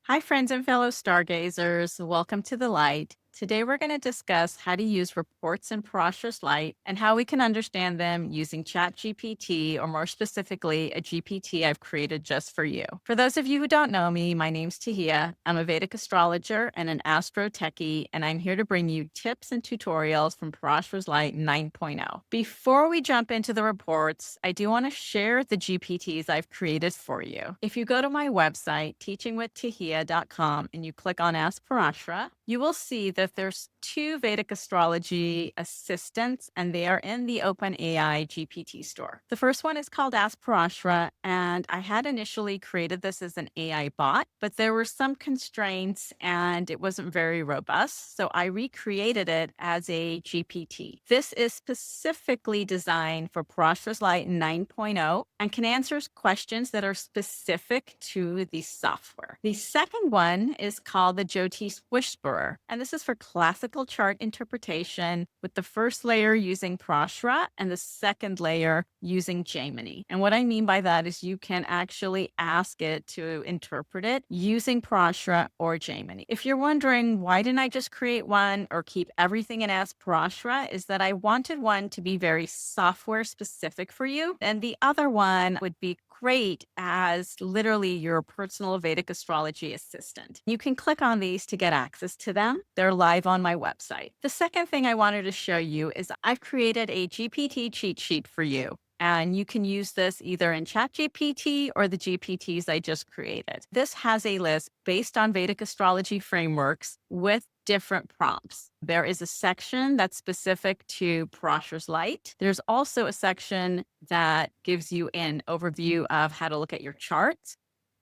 Hi, friends and fellow stargazers. Welcome to the light. Today, we're going to discuss how to use reports in Parashara's light and how we can understand them using ChatGPT, or more specifically, a GPT I've created just for you. For those of you who don't know me, my name's Tahia. I'm a Vedic astrologer and an astro techie, and I'm here to bring you tips and tutorials from Parashara's Light 9.0. Before we jump into the reports, I do want to share the GPTs I've created for you. If you go to my website, teachingwithtahia.com, and you click on Ask Parashara, you will see that there's two Vedic astrology assistants, and they are in the OpenAI GPT store. The first one is called Ask Parashara, and I had initially created this as an AI bot, but there were some constraints and it wasn't very robust. So I recreated it as a GPT. This is specifically designed for Parashara's Light 9.0 and can answer questions that are specific to the software. The second one is called the Jyotish Whisperer, and this is for classical chart interpretation, with the first layer using Parashara and the second layer using Gemini. And what I mean by that is you can actually ask it to interpret it using Parashara or Gemini. If you're wondering why didn't I just create one or keep everything in Ask Parashara, is that I wanted one to be very software specific for you, and the other one would be great as literally your personal Vedic astrology assistant. You can click on these to get access to them. They're live on my website. The second thing I wanted to show you is I've created a GPT cheat sheet for you. And you can use this either in ChatGPT or the GPTs I just created. This has a list based on Vedic astrology frameworks with different prompts. There is a section that's specific to Parashara's Light. There's also a section that gives you an overview of how to look at your charts.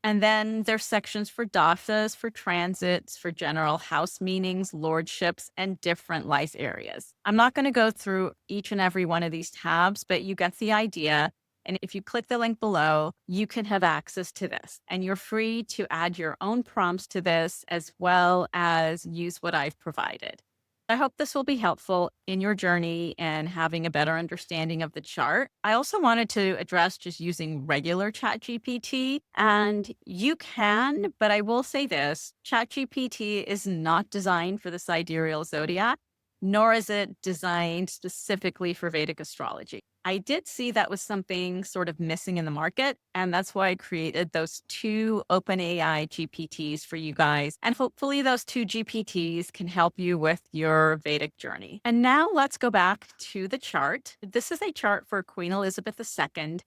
And then there's sections for dashas, for transits, for general house meanings, lordships, and different life areas. I'm not going to go through each and every one of these tabs, but you get the idea. And if you click the link below, you can have access to this. And you're free to add your own prompts to this as well as use what I've provided. I hope this will be helpful in your journey and having a better understanding of the chart. I also wanted to address just using regular ChatGPT, and you can, but I will say this, ChatGPT is not designed for the sidereal zodiac, nor is it designed specifically for Vedic astrology. I did see that was something sort of missing in the market, and that's why I created those two OpenAI GPTs for you guys. And hopefully those two GPTs can help you with your Vedic journey. And now let's go back to the chart. This is a chart for Queen Elizabeth II.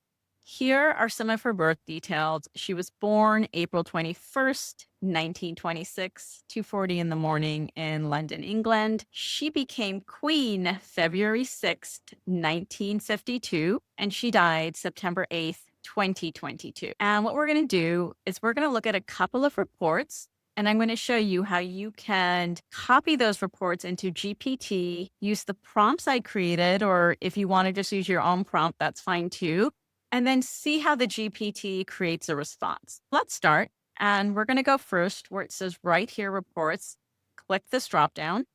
Here are some of her birth details. She was born April 21st, 1926, 2:40 in the morning in London, England. She became queen February 6th, 1952, and she died September 8th, 2022. And what we're going to do is we're going to look at a couple of reports, and I'm going to show you how you can copy those reports into GPT, use the prompts I created, or if you want to just use your own prompt, that's fine too, and then see how the GPT creates a response. Let's start. And we're going to go first where it says right here, reports. Click this drop down,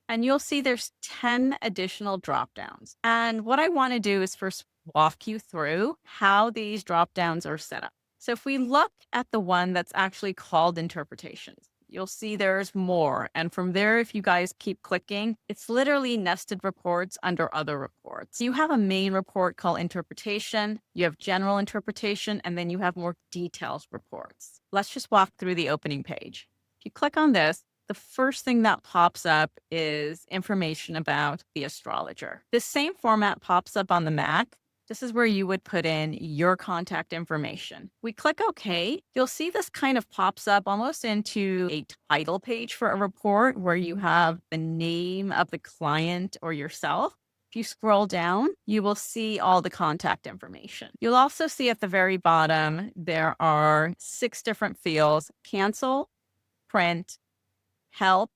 and you'll see there's 10 additional drop downs. And what I want to do is first walk you through how these drop downs are set up. So if we look at the one that's actually called interpretations, you'll see there's more. And from there, if you guys keep clicking, it's literally nested reports under other reports. You have a main report called interpretation, you have general interpretation, and then you have more details reports. Let's just walk through the opening page. If you click on this, the first thing that pops up is information about the astrologer. This same format pops up on the Mac. This is where you would put in your contact information. We click OK. You'll see this kind of pops up almost into a title page for a report where you have the name of the client or yourself. If you scroll down, you will see all the contact information. You'll also see at the very bottom, there are 6 different fields: cancel, print, help,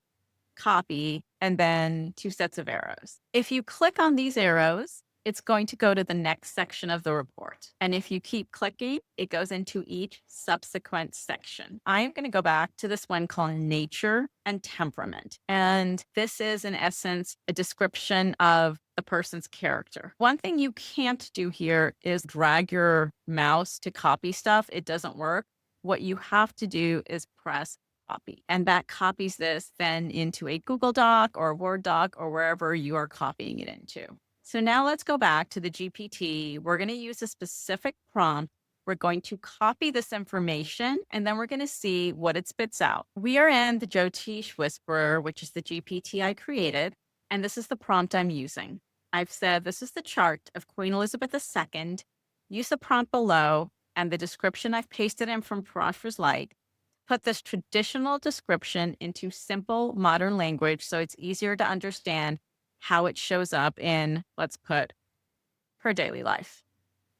copy, and then 2 sets of arrows. If you click on these arrows, it's going to go to the next section of the report. And if you keep clicking, it goes into each subsequent section. I am going to go back to this one called nature and temperament. And this is, in essence, a description of the person's character. One thing you can't do here is drag your mouse to copy stuff. It doesn't work. what you have to do is press copy. And that copies this then into a Google Doc or a Word doc or wherever you are copying it into. So now let's go back to the GPT. We're going to use a specific prompt. We're going to copy this information and then we're going to see what it spits out. We are in the Jyotish Whisperer, which is the GPT I created. And this is the prompt I'm using. I've said this is the chart of Queen Elizabeth II. Use the prompt below and the description I've pasted in from Parashara's Light. Put this traditional description into simple modern language so it's easier to understand how it shows up in, let's put, her daily life.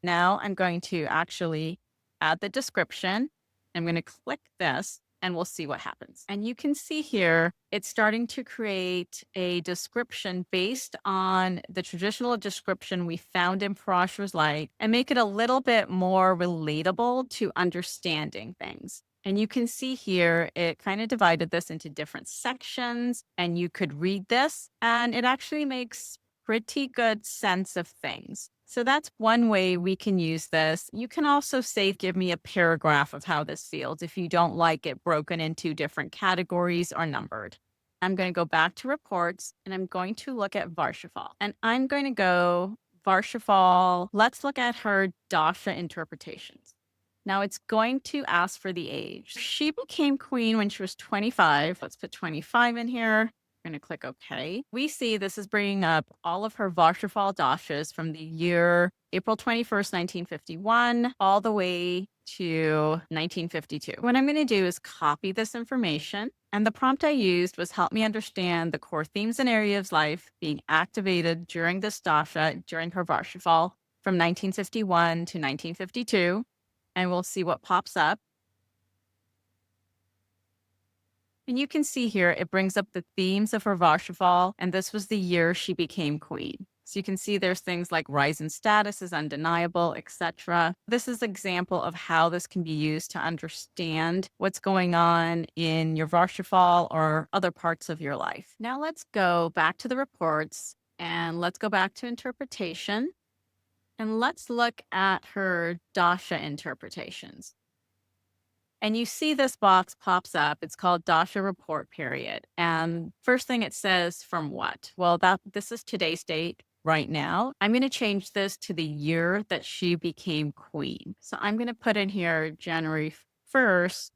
Now I'm going to actually add the description. I'm going to click this and we'll see what happens. And you can see here, it's starting to create a description based on the traditional description we found in Parashara's Light and make it a little bit more relatable to understanding things. And you can see here, it kind of divided this into different sections and you could read this and it actually makes pretty good sense of things. So that's one way we can use this. You can also say, give me a paragraph of how this feels if you don't like it broken into different categories or numbered. I'm going to go back to reports and I'm going to look at Varshaphal. And I'm going to go Varshaphal. Let's look at her Dasha interpretations. Now it's going to ask for the age. She became queen when she was 25. Let's put 25 in here. I'm going to click OK. We see this is bringing up all of her Varshaphal dashas from the year April 21st, 1951, all the way to 1952. What I'm going to do is copy this information. And the prompt I used was help me understand the core themes and areas of life being activated during this dasha, during her Varshaphal from 1951 to 1952. And we'll see what pops up. And you can see here, it brings up the themes of her Varshaphal, and this was the year she became queen. So you can see there's things like rise in status is undeniable, etc. This is an example of how this can be used to understand what's going on in your Varshaphal or other parts of your life. Now let's go back to the reports and let's go back to interpretation. And let's look at her Dasha interpretations. And you see this box pops up. It's called Dasha Report Period. And first thing it says from what? Well, this is today's date right now. I'm going to change this to the year that she became queen. So I'm going to put in here January 1st,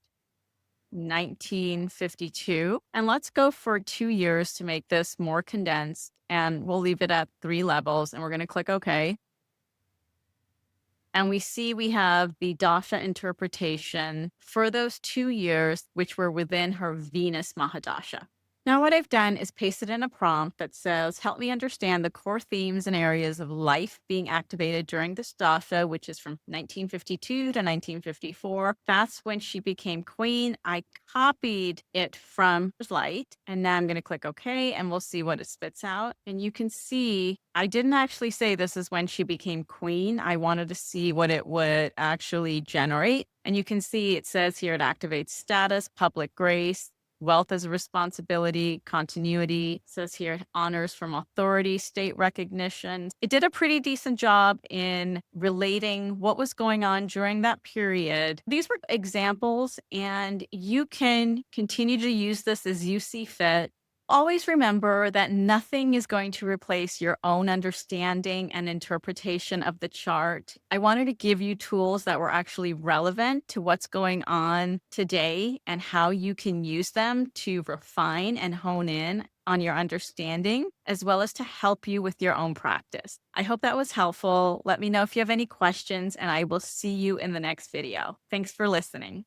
1952. And let's go for 2 years to make this more condensed. And we'll leave it at 3 levels. And we're going to click OK. And we see we have the Dasha interpretation for those 2 years, which were within her Venus Mahadasha. Now, what I've done is pasted in a prompt that says, help me understand the core themes and areas of life being activated during this Dasha, which is from 1952 to 1954. That's when she became queen. I copied it from Light, and now I'm going to click OK, and we'll see what it spits out. And you can see, I didn't actually say this is when she became queen. I wanted to see what it would actually generate. And you can see it says here it activates status, public grace, wealth as a responsibility, continuity. It says here honors from authority, state recognition. It did a pretty decent job in relating what was going on during that period. These were examples, and you can continue to use this as you see fit. Always remember that nothing is going to replace your own understanding and interpretation of the chart. I wanted to give you tools that were actually relevant to what's going on today and how you can use them to refine and hone in on your understanding, as well as to help you with your own practice. I hope that was helpful. Let me know if you have any questions, and I will see you in the next video. Thanks for listening.